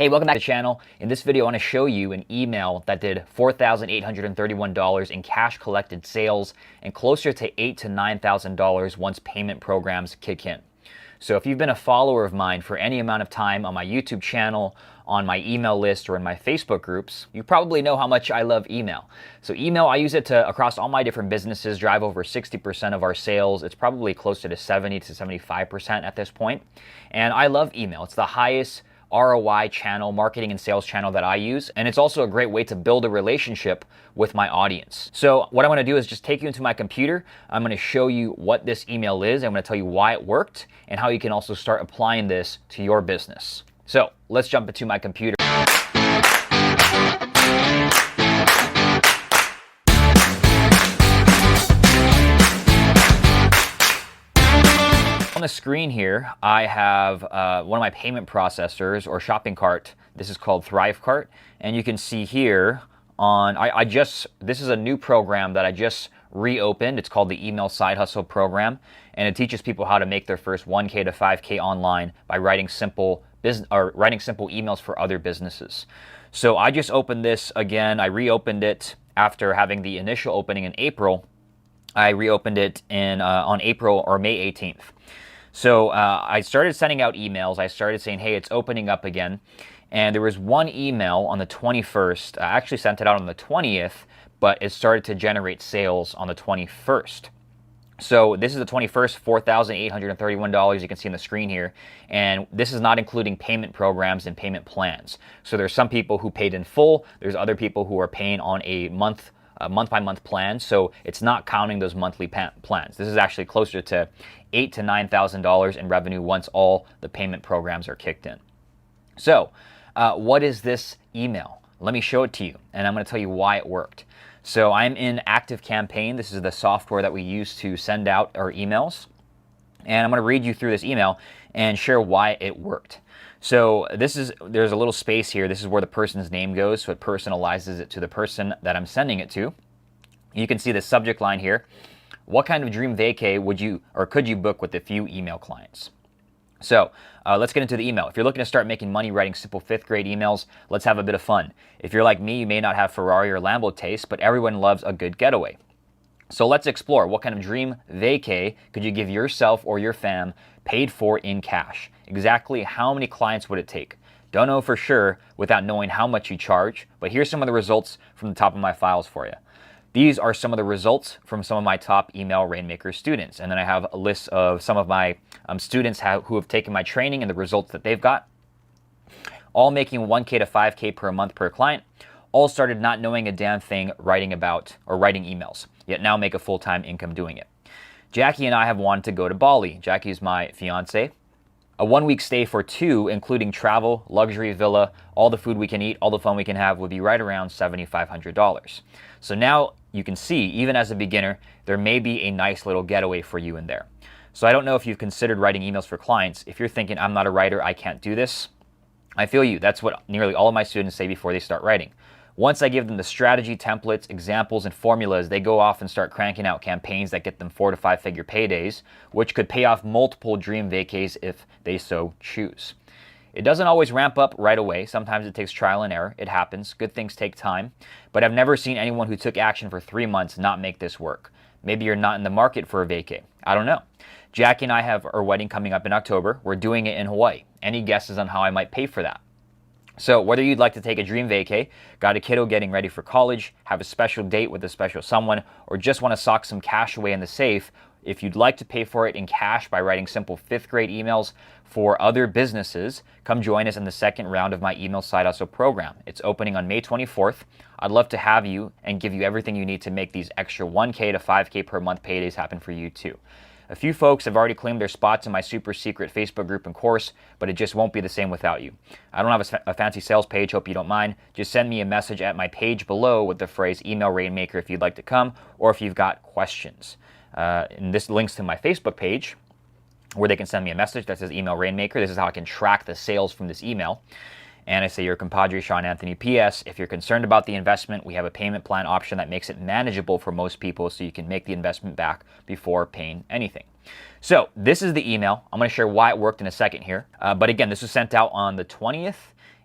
Hey, welcome back to the channel. In this video, I want to show you an email that did $4,831 in cash collected sales and closer to $8,000 to $9,000 once payment programs kick in. So if you've been a follower of mine for any amount of time on my YouTube channel, on my email list, or in my Facebook groups, you probably know how much I love email. So email, I use it to, across all my different businesses, drive over 60% of our sales. It's probably closer to 70 to 75% at this point. And I love email. It's the highest ROI channel, marketing and sales channel that I use. And it's also a great way to build a relationship with my audience. So what I want to do is just take you into my computer. I'm going to show you what this email is. I'm going to tell you why it worked and how you can also start applying this to your business. So let's jump into my computer. On the screen here, I have one of my payment processors or shopping cart. This is called ThriveCart, and you can see here on this is a new program that I just reopened. It's called the Email Side Hustle program, and it teaches people how to make their first 1K to 5K online by writing simple emails for other businesses. So I just opened this again. I reopened it after having the initial opening in April. I reopened it on April or May 18th. So I started sending out emails. I started saying, hey, it's opening up again. And there was one email on the 21st. I actually sent it out on the 20th, but it started to generate sales on the 21st. So this is the 21st, $4,831 you can see on the screen here. And this is not including payment programs and payment plans. So there's some people who paid in full. There's other people who are paying on a month-by-month plan, so it's not counting those monthly plans. This is actually closer to $8,000 to $9,000 in revenue once all the payment programs are kicked in. So what is this email? Let me show it to you, and I'm going to tell you why it worked. So I'm in ActiveCampaign. This is the software that we use to send out our emails, and I'm going to read you through this email and share why it worked. So there's a little space here. This is where the person's name goes, so it personalizes it to the person that I'm sending it to. You can see the subject line here. What kind of dream vacay would you or could you book with a few email clients? So let's get into the email. If you're looking to start making money writing simple 5th grade emails, let's have a bit of fun. If you're like me, you may not have Ferrari or Lambo taste, but everyone loves a good getaway. So let's explore. What kind of dream vacay could you give yourself or your fam paid for in cash? Exactly how many clients would it take? Don't know for sure without knowing how much you charge, but here's some of the results from the top of my files for you. These are some of the results from some of my top Email Rainmaker students. And then I have a list of some of my students who have taken my training and the results that they've got. All making 1K to 5K per month per client. All started not knowing a damn thing writing emails, yet now make a full-time income doing it. Jackie and I have wanted to go to Bali. Jackie's my fiance. A 1-week stay for 2, including travel, luxury villa, all the food we can eat, all the fun we can have, would be right around $7,500. So now you can see, even as a beginner, there may be a nice little getaway for you in there. So I don't know if you've considered writing emails for clients. If you're thinking, I'm not a writer, I can't do this, I feel you. That's what nearly all of my students say before they start writing. Once I give them the strategy, templates, examples, and formulas, they go off and start cranking out campaigns that get them 4 to 5 figure paydays, which could pay off multiple dream vacays if they so choose. It doesn't always ramp up right away. Sometimes it takes trial and error. It happens. Good things take time. But I've never seen anyone who took action for 3 months not make this work. Maybe you're not in the market for a vacay. I don't know. Jackie and I have our wedding coming up in October. We're doing it in Hawaii. Any guesses on how I might pay for that? So whether you'd like to take a dream vacay, got a kiddo getting ready for college, have a special date with a special someone, or just want to sock some cash away in the safe, if you'd like to pay for it in cash by writing simple 5th grade emails for other businesses, come join us in the second round of my Email Side Hustle program. It's opening on May 24th. I'd love to have you and give you everything you need to make these extra 1K to 5K per month paydays happen for you too. A few folks have already claimed their spots in my super secret Facebook group and course, but it just won't be the same without you. I don't have a fancy sales page, hope you don't mind. Just send me a message at my page below with the phrase Email Rainmaker if you'd like to come, or if you've got questions. And this links to my Facebook page where they can send me a message that says Email Rainmaker. This is how I can track the sales from this email. And I say, your compadre, Sean Anthony. P.S. If you're concerned about the investment, we have a payment plan option that makes it manageable for most people so you can make the investment back before paying anything. So this is the email. I'm going to share why it worked in a second here. But again, this was sent out on the 20th,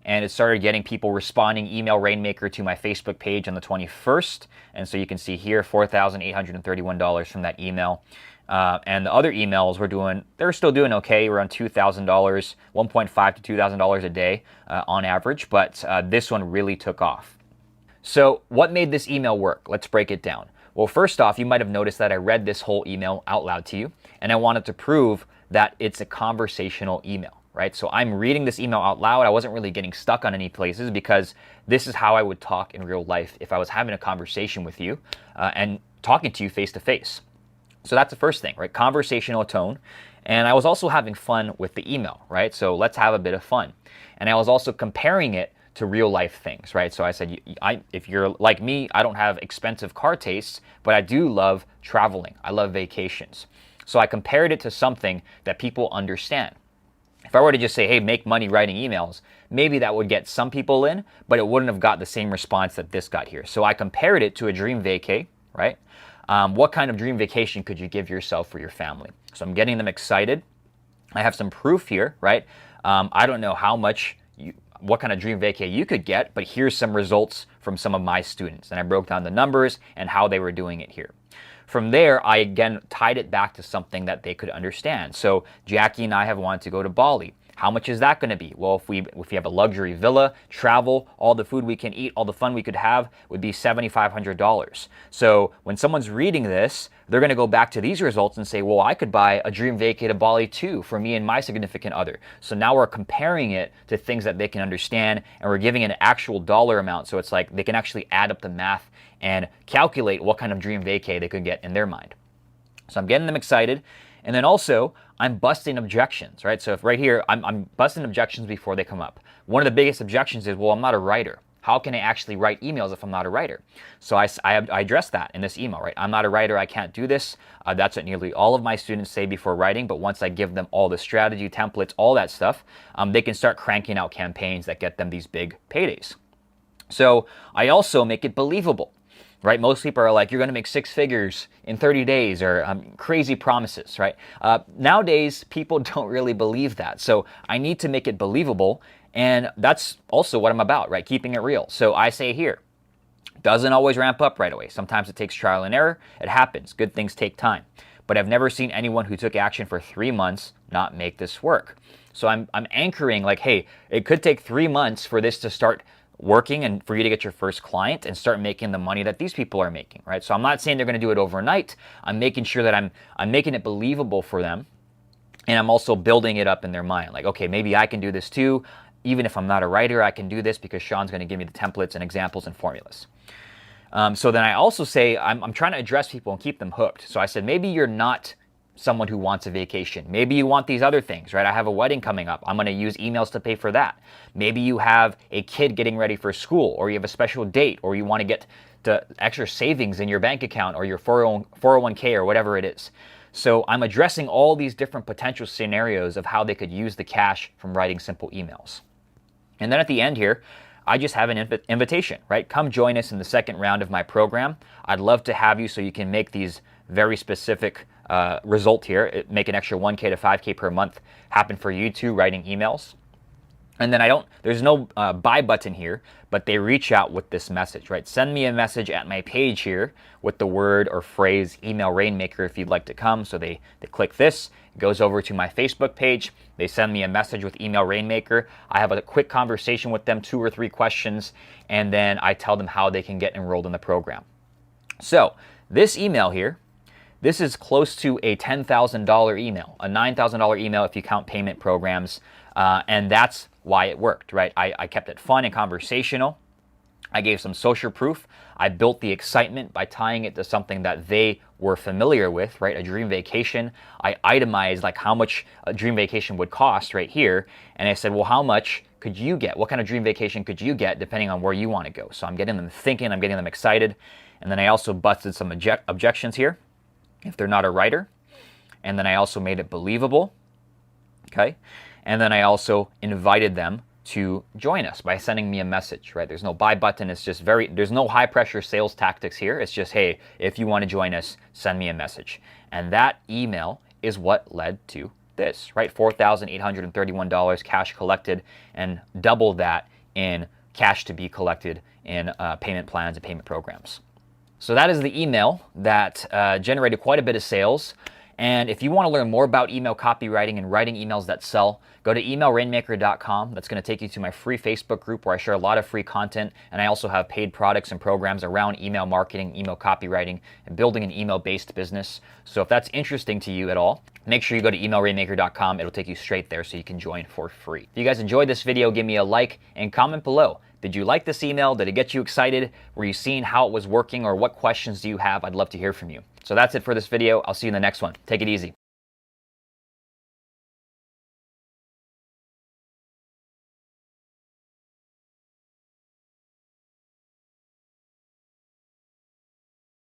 and it started getting people responding email Rainmaker to my Facebook page on the 21st. And so you can see here $4,831 from that email. And the other emails they're still doing okay, around $2,000, $1.5 to $2,000 a day on average, but this one really took off. So what made this email work? Let's break it down. Well, first off, you might have noticed that I read this whole email out loud to you, and I wanted to prove that it's a conversational email, right? So I'm reading this email out loud. I wasn't really getting stuck on any places because this is how I would talk in real life if I was having a conversation with you and talking to you face to face. So that's the first thing, right? Conversational tone. And I was also having fun with the email, right? So let's have a bit of fun. And I was also comparing it to real life things, right? So I said, if you're like me, I don't have expensive car tastes, but I do love traveling. I love vacations. So I compared it to something that people understand. If I were to just say, hey, make money writing emails, maybe that would get some people in, but it wouldn't have got the same response that this got here. So I compared it to a dream vacay, right? What kind of dream vacation could you give yourself or your family? So I'm getting them excited. I have some proof here, right? I don't know what kind of dream vacay you could get, but here's some results from some of my students. And I broke down the numbers and how they were doing it here. From there, I again tied it back to something that they could understand. So Jackie and I have wanted to go to Bali. How much is that going to be? Well, if we have a luxury villa, travel, all the food we can eat, all the fun we could have would be $7,500. So when someone's reading this, they're going to go back to these results and say, well, I could buy a dream vacay to Bali too for me and my significant other. So now we're comparing it to things that they can understand, and we're giving an actual dollar amount. So it's like they can actually add up the math and calculate what kind of dream vacay they could get in their mind. So I'm getting them excited. And then also, I'm busting objections, right? So if right here, I'm busting objections before they come up. One of the biggest objections is, well, I'm not a writer. How can I actually write emails if I'm not a writer? So I address that in this email, right? I'm not a writer, I can't do this. That's what nearly all of my students say before writing, but once I give them all the strategy, templates, all that stuff, they can start cranking out campaigns that get them these big paydays. So I also make it believable. Right? Most people are like, you're going to make 6 figures in 30 days or crazy promises, right? Nowadays, people don't really believe that. So I need to make it believable. And that's also what I'm about, right? Keeping it real. So I say here, doesn't always ramp up right away. Sometimes it takes trial and error. It happens. Good things take time. But I've never seen anyone who took action for 3 months not make this work. So I'm anchoring like, hey, it could take 3 months for this to start working and for you to get your first client and start making the money that these people are making, right? So I'm not saying they're going to do it overnight. I'm making sure that I'm making it believable for them, and I'm also building it up in their mind. Like, okay, maybe I can do this too. Even if I'm not a writer, I can do this because Sean's going to give me the templates and examples and formulas. So then I also say I'm trying to address people and keep them hooked. So I said, maybe you're not someone who wants a vacation. Maybe you want these other things, right? I have a wedding coming up. I'm going to use emails to pay for that. Maybe you have a kid getting ready for school, or you have a special date, or you want to get to extra savings in your bank account or your 401k or whatever it is. So I'm addressing all these different potential scenarios of how they could use the cash from writing simple emails. And then at the end here, I just have an invitation, right? Come join us in the second round of my program. I'd love to have you so you can make these very specific result here, make an extra 1K to 5K per month happen for you too, writing emails. And then there's no buy button here, but they reach out with this message, right? Send me a message at my page here with the word or phrase email Rainmaker if you'd like to come. So they click this, it goes over to my Facebook page. They send me a message with email Rainmaker. I have a quick conversation with them, 2 or 3 questions, and then I tell them how they can get enrolled in the program. So this email here, this is close to a $10,000 email, a $9,000 email if you count payment programs, and that's why it worked, right? I kept it fun and conversational. I gave some social proof. I built the excitement by tying it to something that they were familiar with, right? A dream vacation. I itemized like how much a dream vacation would cost right here, and I said, well, how much could you get? What kind of dream vacation could you get depending on where you want to go? So I'm getting them thinking, I'm getting them excited, and then I also busted some objections here if they're not a writer. And then I also made it believable, okay? And then I also invited them to join us by sending me a message, right? There's no buy button. It's just there's no high pressure sales tactics here. It's just, hey, if you want to join us, send me a message. And that email is what led to this, right? $4,831 cash collected, and double that in cash to be collected in payment plans and payment programs. So that is the email that generated quite a bit of sales. And if you want to learn more about email copywriting and writing emails that sell, go to emailrainmaker.com. That's going to take you to my free Facebook group where I share a lot of free content. And I also have paid products and programs around email marketing, email copywriting, and building an email-based business. So if that's interesting to you at all, make sure you go to emailrainmaker.com. It'll take you straight there so you can join for free. If you guys enjoyed this video, give me a like and comment below. Did you like this email? Did it get you excited? Were you seeing how it was working, or what questions do you have? I'd love to hear from you. So that's it for this video. I'll see you in the next one. Take it easy.